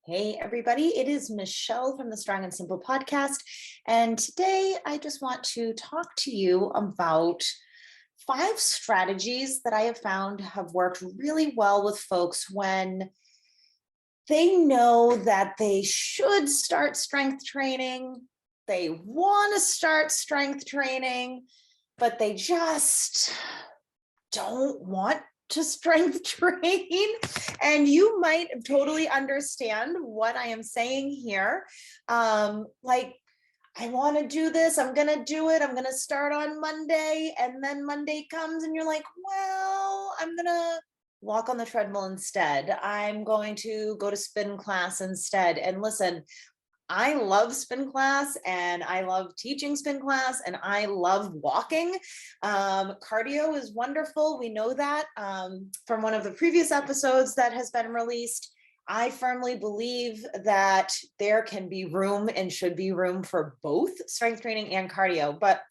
Hey, everybody. It is Michelle from the Strong and Simple podcast. And today I just want to talk to you about 5 strategies that I have found have worked really well with folks when they know that they should start strength training. They want to start strength training, but they just don't want to strength train. And you might totally understand what I am saying here. Like, I want to do this. I'm going to do it. I'm going to start on Monday. And then Monday comes and you're like, well, I'm going to walk on the treadmill instead. I'm going to go to spin class instead. And listen, I love spin class and I love teaching spin class and I love walking. Cardio is wonderful. We know that from one of the previous episodes that has been released. I firmly believe that there can be room and should be room for both strength training and cardio. But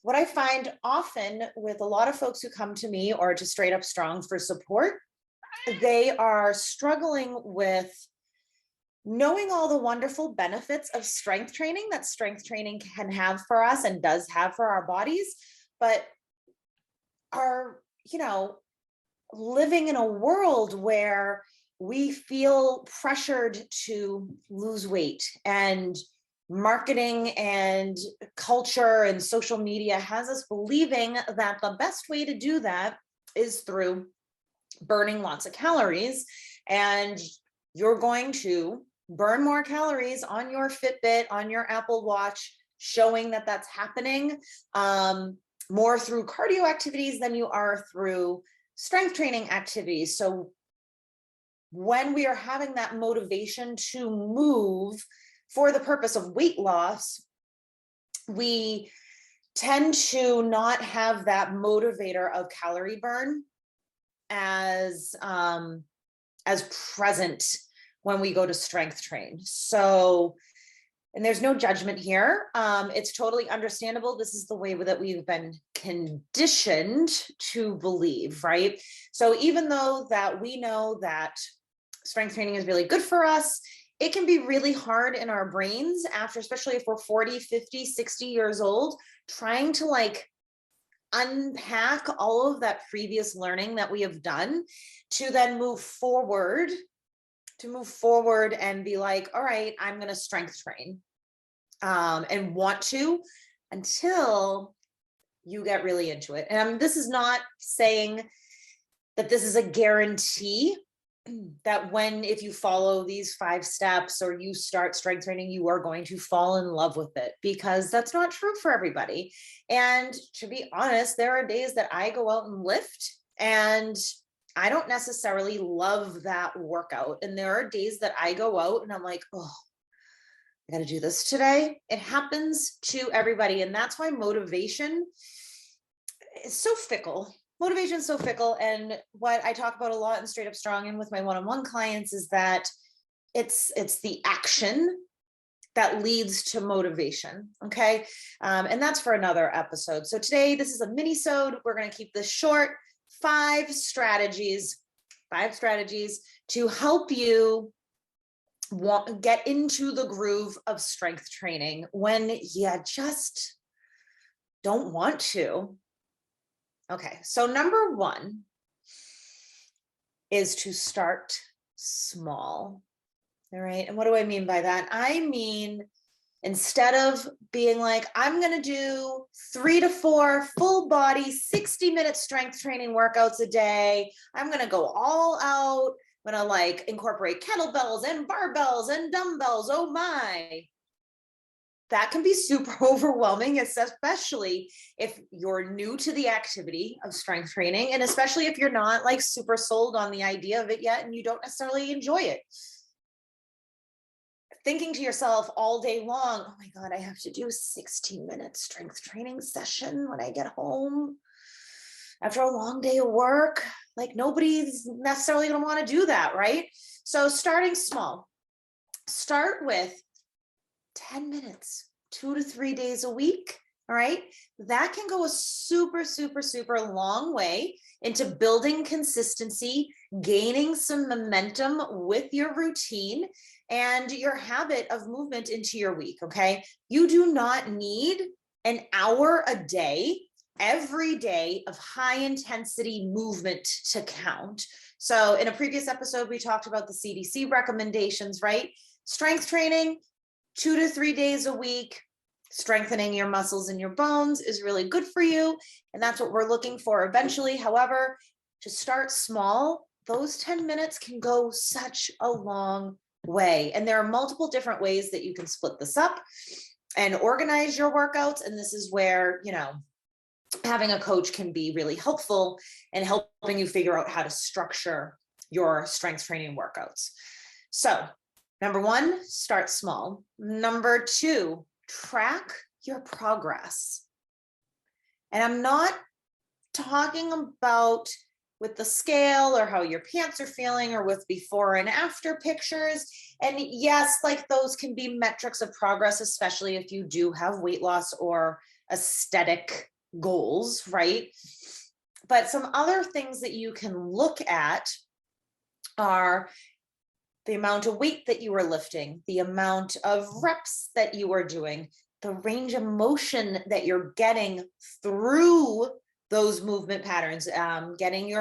what I find often with a lot of folks who come to me or to Straight Up Strong for support, they are struggling with knowing all the wonderful benefits of strength training that strength training can have for us and does have for our bodies, but are, living in a world where we feel pressured to lose weight, and marketing and culture and social media has us believing that the best way to do that is through burning lots of calories, and you're going to burn more calories on your Fitbit, on your Apple Watch, showing that that's happening more through cardio activities than you are through strength training activities. So when we are having that motivation to move for the purpose of weight loss, we tend to not have that motivator of calorie burn as present when we go to strength train. So, and there's no judgment here. It's totally understandable. This is the way that we've been conditioned to believe, right? So even though that we know that strength training is really good for us, it can be really hard in our brains after, especially if we're 40, 50, 60 years old, trying to unpack all of that previous learning that we have done to then move forward and be like, all right, I'm going to strength train and want to until you get really into it. And this is not saying that this is a guarantee that if you follow these 5 steps or you start strength training, you are going to fall in love with it, because that's not true for everybody. And to be honest, there are days that I go out and lift and I don't necessarily love that workout. And there are days that I go out and I'm like, oh, I got to do this today. It happens to everybody. And that's why motivation is so fickle. Motivation is so fickle. And what I talk about a lot in Straight Up Strong and with my one-on-one clients is that it's the action that leads to motivation. Okay. And that's for another episode. So today, this is a mini-sode. We're going to keep this short. 5 strategies to help you get into the groove of strength training when you just don't want to. Okay, so number 1 is to start small. All right, and what do I mean by that? I mean, instead of being like, I'm going to do 3 to 4 full body, 60-minute strength training workouts a day. I'm going to go all out. I'm going to incorporate kettlebells and barbells and dumbbells. Oh my. That can be super overwhelming, especially if you're new to the activity of strength training. And especially if you're not super sold on the idea of it yet and you don't necessarily enjoy it. Thinking to yourself all day long, oh my God, I have to do a 16-minute strength training session when I get home after a long day of work. Nobody's necessarily going to want to do that, right? So starting small, start with 10 minutes, 2 to 3 days a week. All right. That can go a super, super, super long way into building consistency, gaining some momentum with your routine and your habit of movement into your week, okay? You do not need an hour a day, every day of high intensity movement to count. So in a previous episode, we talked about the CDC recommendations, right? Strength training, 2 to 3 days a week, strengthening your muscles and your bones is really good for you. And that's what we're looking for eventually. However, to start small, those 10 minutes can go such a long way. And there are multiple different ways that you can split this up and organize your workouts. And this is where, having a coach can be really helpful in helping you figure out how to structure your strength training workouts. So, number 1, start small. Number 2, track your progress. And I'm not talking about with the scale or how your pants are feeling or with before and after pictures. And yes, like those can be metrics of progress, especially if you do have weight loss or aesthetic goals, right? But some other things that you can look at are the amount of weight that you are lifting, the amount of reps that you are doing, the range of motion that you're getting through those movement patterns, getting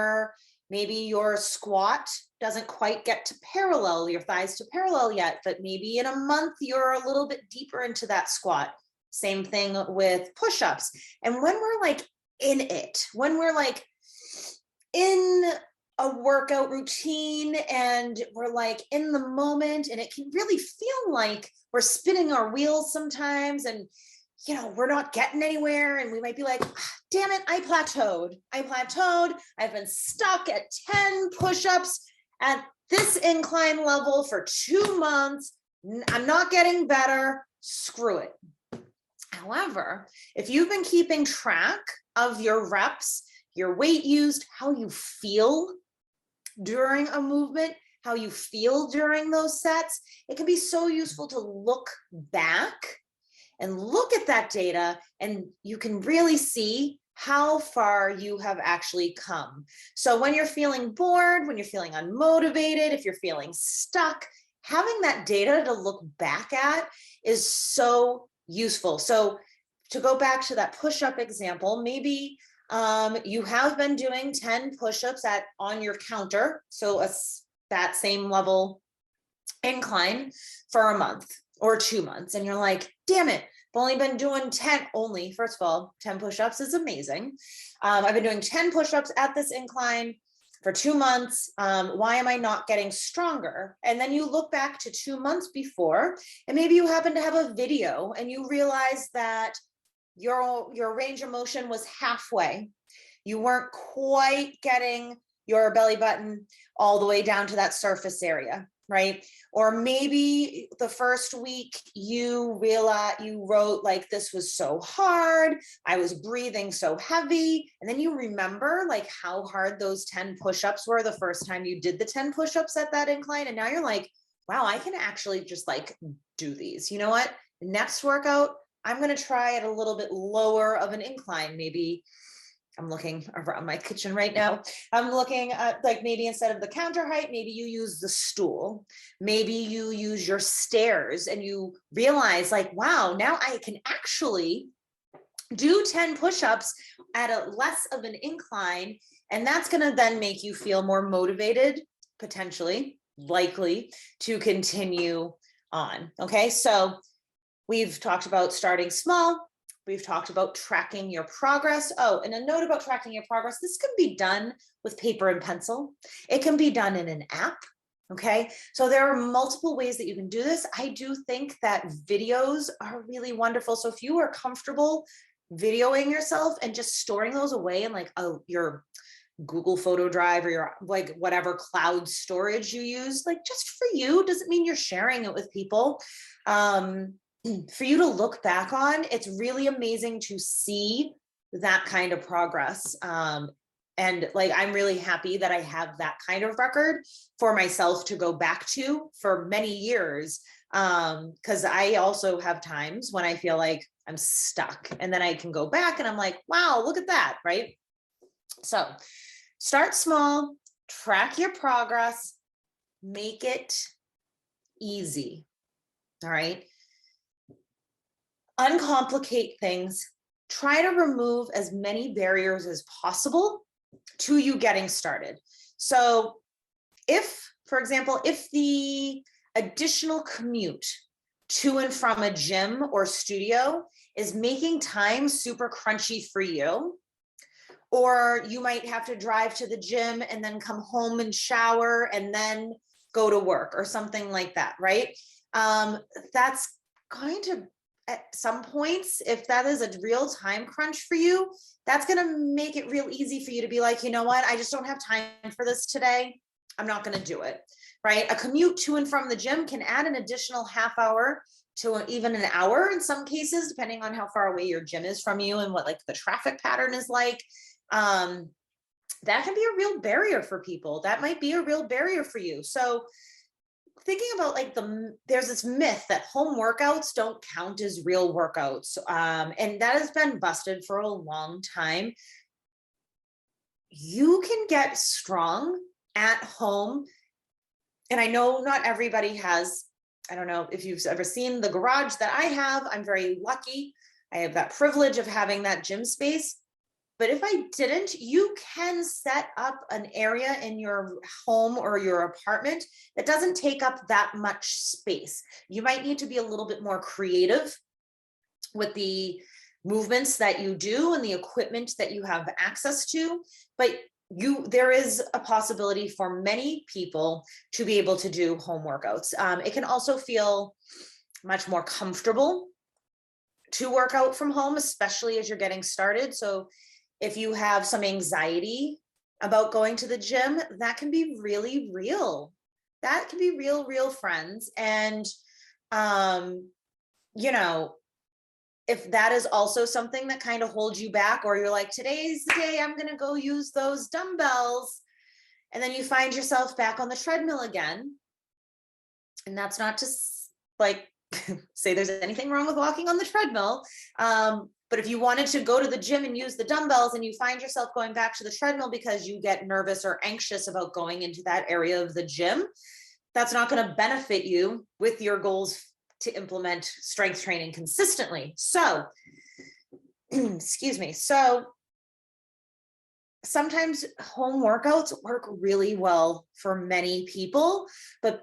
maybe your squat doesn't quite get to parallel, your thighs to parallel yet, but maybe in a month you're a little bit deeper into that squat. Same thing with push-ups. And when we're like in it, when we're like in a workout routine and we're like in the moment, and it can really feel like we're spinning our wheels sometimes, and we're not getting anywhere, and we might be like, damn it, I plateaued. I've been stuck at 10 push-ups at this incline level for 2 months. I'm not getting better. Screw it. However, if you've been keeping track of your reps, your weight used, how you feel during a movement, how you feel during those sets, it can be so useful to look back and look at that data, and you can really see how far you have actually come. So when you're feeling bored, when you're feeling unmotivated, if you're feeling stuck, having that data to look back at is so useful. So to go back to that push-up example, maybe you have been doing 10 push-ups on your counter, so that same level incline for a month or 2 months, and you're like, damn it, I've only been doing 10 only. First of all, 10 push-ups is amazing. I've been doing 10 push-ups at this incline for 2 months. Why am I not getting stronger? And then you look back to 2 months before, and maybe you happen to have a video and you realize that your range of motion was halfway. You weren't quite getting your belly button all the way down to that surface area, right? Or maybe the first week you wrote like, this was so hard, I was breathing so heavy. And then you remember like how hard those 10 push-ups were the first time you did the 10 push-ups at that incline. And now you're like, wow, I can actually just like do these. You know what? Next workout, I'm going to try it a little bit lower of an incline. Maybe I'm looking around my kitchen right now. I'm looking at like maybe instead of the counter height, maybe you use the stool. Maybe you use your stairs and you realize like, wow, now I can actually do 10 push-ups at a less of an incline. And that's going to then make you feel more motivated, potentially, likely to continue on. Okay. So we've talked about starting small. We've talked about tracking your progress. Oh, and a note about tracking your progress. This can be done with paper and pencil. It can be done in an app. Okay. So there are multiple ways that you can do this. I do think that videos are really wonderful. So if you are comfortable videoing yourself and just storing those away in like your Google Photo Drive or your like whatever cloud storage you use, like just for you, doesn't mean you're sharing it with people. For you to look back on, it's really amazing to see that kind of progress. And like, I'm really happy that I have that kind of record for myself to go back to for many years. Because I also have times when I feel like I'm stuck, and then I can go back and I'm like, wow, look at that, right? So Start small, track your progress, make it easy. All right. Uncomplicate things. Try to remove as many barriers as possible to you getting started. So if, for example, if the additional commute to and from a gym or studio is making time super crunchy for you, or you might have to drive to the gym and then come home and shower and then go to work or something like that, right? That's going to, at some points, if that is a real time crunch for you, that's going to make it real easy for you to be like, you know what, I just don't have time for this today. I'm not going to do it, right? A commute to and from the gym can add an additional half hour to even an hour in some cases, depending on how far away your gym is from you and what like the traffic pattern is like. That can be a real barrier for people. That might be a real barrier for you. So thinking about like there's this myth that home workouts don't count as real workouts. And that has been busted for a long time. You can get strong at home. And I know not everybody has, I don't know if you've ever seen the garage that I have. I'm very lucky. I have that privilege of having that gym space. But if I didn't, you can set up an area in your home or your apartment that doesn't take up that much space. You might need to be a little bit more creative with the movements that you do and the equipment that you have access to, but there is a possibility for many people to be able to do home workouts. It can also feel much more comfortable to work out from home, especially as you're getting started. So if you have some anxiety about going to the gym, that can be really real. That can be real, friends. And, you know, if that is also something that kind of holds you back, or you're like, today's the day I'm going to go use those dumbbells, and then you find yourself back on the treadmill again. And that's not to like say there's anything wrong with walking on the treadmill. But if you wanted to go to the gym and use the dumbbells and you find yourself going back to the treadmill because you get nervous or anxious about going into that area of the gym, that's not going to benefit you with your goals to implement strength training consistently. So, excuse me. So sometimes home workouts work really well for many people, but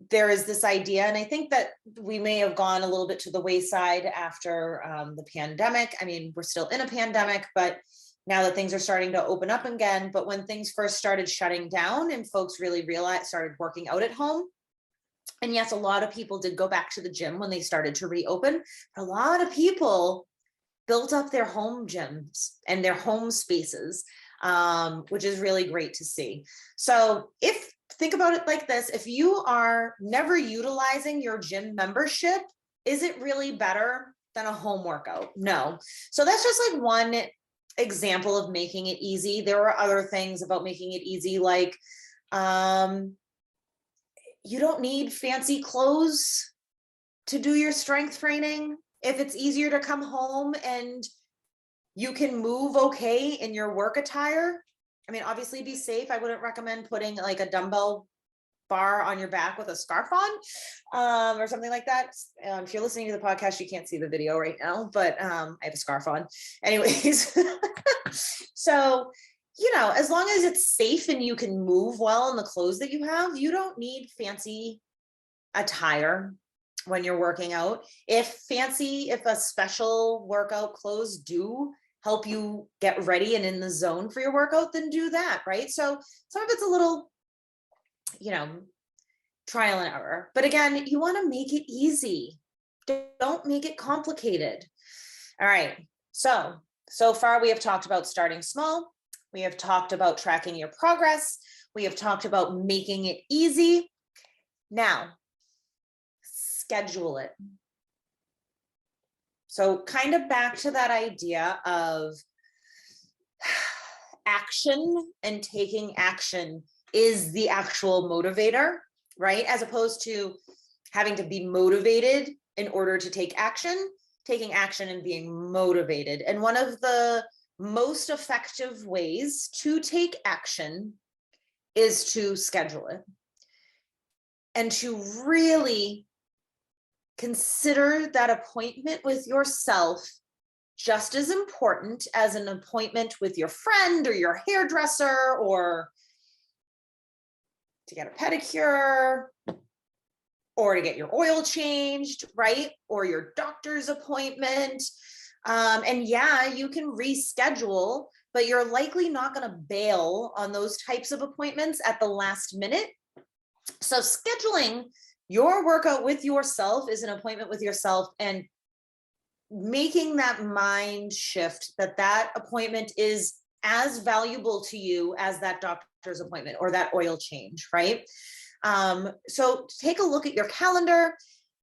there is this idea, and I think that we may have gone a little bit to the wayside after the pandemic. I mean, we're still in a pandemic, but now that things are starting to open up again. But when things first started shutting down and folks really started working out at home, and yes, a lot of people did go back to the gym when they started to reopen, but a lot of people built up their home gyms and their home spaces, which is really great to see. So think about it like this: if you are never utilizing your gym membership, is it really better than a home workout? No. So that's just like one example of making it easy. There are other things about making it easy, like you don't need fancy clothes to do your strength training. If it's easier to come home and you can move okay in your work attire, I mean, obviously be safe. I wouldn't recommend putting like a dumbbell bar on your back with a scarf on, or something like that. If you're listening to the podcast, you can't see the video right now, but I have a scarf on. Anyways, so, as long as it's safe and you can move well in the clothes that you have, you don't need fancy attire when you're working out. If a special workout clothes do help you get ready and in the zone for your workout, then do that, right? So some of it's a little, trial and error. But again, you want to make it easy. Don't make it complicated. All right. So far we have talked about starting small. We have talked about tracking your progress. We have talked about making it easy. Now, schedule it. So kind of back to that idea of action, and taking action is the actual motivator, right? As opposed to having to be motivated in order to take action, taking action and being motivated. And one of the most effective ways to take action is to schedule it and to really consider that appointment with yourself just as important as an appointment with your friend or your hairdresser or to get a pedicure or to get your oil changed, right? Or your doctor's appointment. And yeah, you can reschedule, but you're likely not going to bail on those types of appointments at the last minute. So scheduling your workout with yourself is an appointment with yourself, and making that mind shift that that appointment is as valuable to you as that doctor's appointment or that oil change, right? So take a look at your calendar,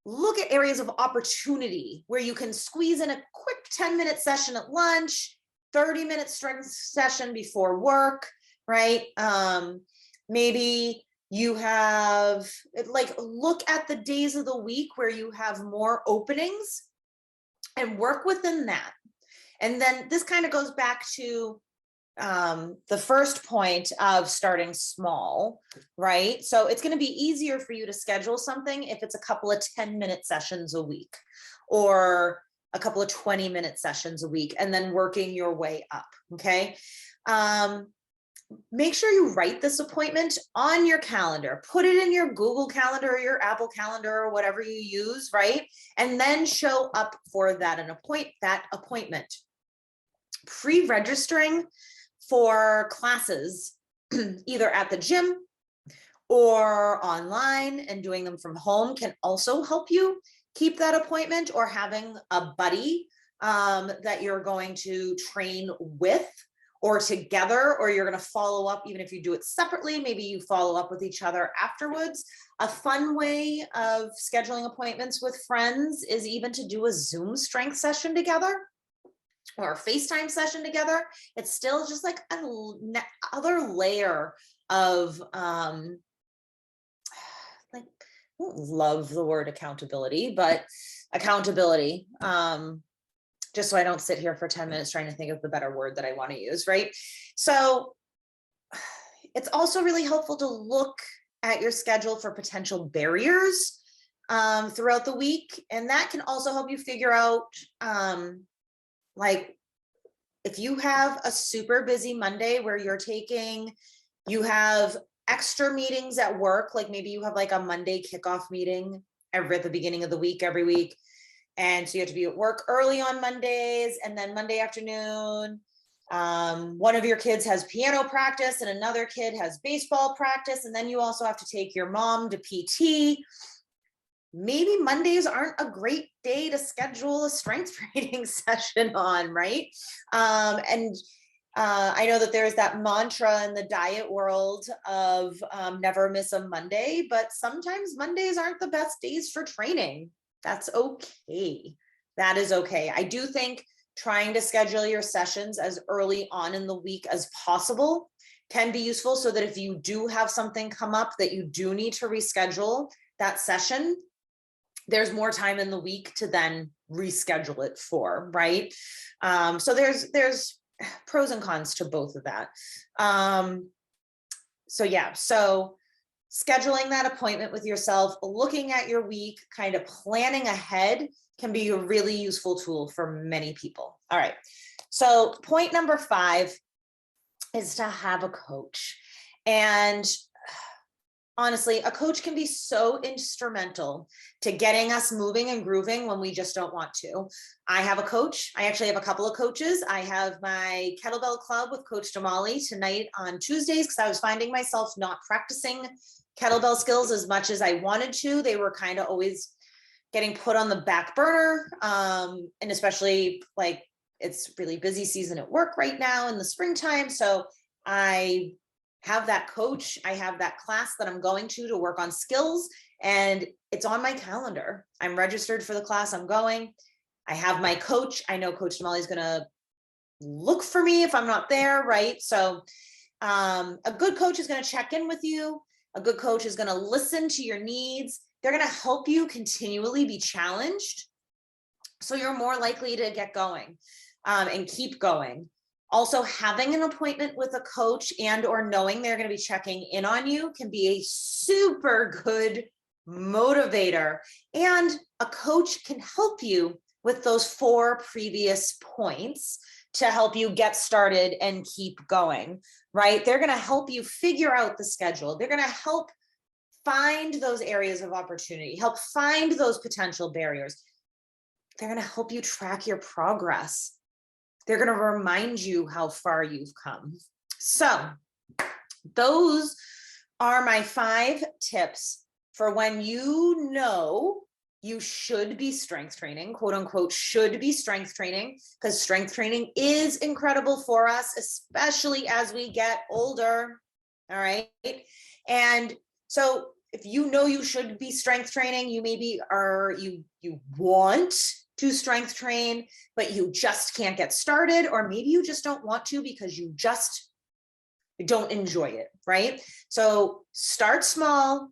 look at areas of opportunity where you can squeeze in a quick 10-minute session at lunch, 30-minute strength session before work, right? Maybe you have, like, look at the days of the week where you have more openings and work within that. And then this kind of goes back to the first point of starting small, right? So it's going to be easier for you to schedule something if it's a couple of 10-minute sessions a week or a couple of 20-minute sessions a week, and then working your way up. Okay. Make sure you write this appointment on your calendar, put it in your Google Calendar or your Apple Calendar or whatever you use, right? And then show up for that appointment. Pre-registering for classes, either at the gym or online and doing them from home, can also help you keep that appointment, or having a buddy that you're going to train with or together, or you're going to follow up. Even if you do it separately, maybe you follow up with each other afterwards. A fun way of scheduling appointments with friends is even to do a Zoom strength session together or a FaceTime session together. It's still just like another layer of like, I don't love the word accountability, but accountability. Just so I don't sit here for 10 minutes trying to think of the better word that I want to use, right? So it's also really helpful to look at your schedule for potential barriers throughout the week. And that can also help you figure out, like, if you have a super busy Monday where you have extra meetings at work, like maybe you have like a Monday kickoff meeting at the beginning of the week, every week. And so you have to be at work early on Mondays, and then Monday afternoon, one of your kids has piano practice and another kid has baseball practice. And then you also have to take your mom to PT. Maybe Mondays aren't a great day to schedule a strength training session on, right? I know that there's that mantra in the diet world of never miss a Monday, but sometimes Mondays aren't the best days for training. That's okay. That is okay. I do think trying to schedule your sessions as early on in the week as possible can be useful, so that if you do have something come up that you do need to reschedule that session, there's more time in the week to then reschedule it for, right? So there's pros and cons to both of that. So scheduling that appointment with yourself, looking at your week, kind of planning ahead, can be a really useful tool for many people. All right. So point number 5 is to have a coach. And honestly, a coach can be so instrumental to getting us moving and grooving when we just don't want to. I have a coach. I actually have a couple of coaches. I have my kettlebell club with Coach Damali tonight on Tuesdays, because I was finding myself not practicing kettlebell skills as much as I wanted to. They were kind of always getting put on the back burner. And especially, like, it's really busy season at work right now in the springtime. So I have that coach. I have that class that I'm going to work on skills, and it's on my calendar. I'm registered for the class I'm going. I have my coach. I know Coach Damali is going to look for me if I'm not there, right? So a good coach is going to check in with you. A good coach is going to listen to your needs. They're going to help you continually be challenged, so you're more likely to get going and keep going. Also, having an appointment with a coach and or knowing they're going to be checking in on you can be a super good motivator. And a coach can help you with those 4 previous points to help you get started and keep going, right? They're going to help you figure out the schedule. They're going to help find those areas of opportunity, help find those potential barriers. They're going to help you track your progress. They're going to remind you how far you've come. So those are my 5 tips for when you know you should be strength training, quote unquote, should be strength training, because strength training is incredible for us, especially as we get older. All right. And so if you know you should be strength training, you maybe are, you want to strength train, but you just can't get started, or maybe you just don't want to because you just don't enjoy it, right? So start small,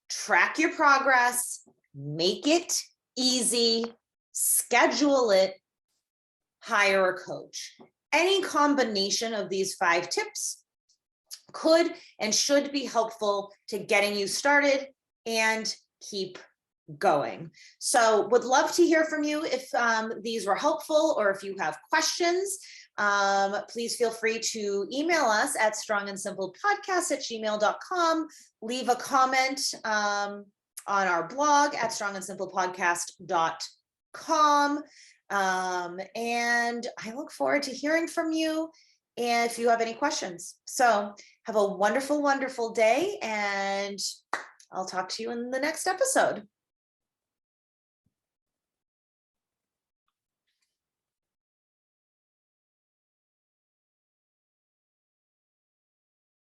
track your progress, make it easy, schedule it, hire a coach. Any combination of these 5 tips could and should be helpful to getting you started and keep going. So would love to hear from you if these were helpful, or if you have questions. Please feel free to email us at strongandsimplepodcast@gmail.com. Leave a comment on our blog at strongandsimplepodcast.com. And I look forward to hearing from you and if you have any questions. So have a wonderful, wonderful day, and I'll talk to you in the next episode.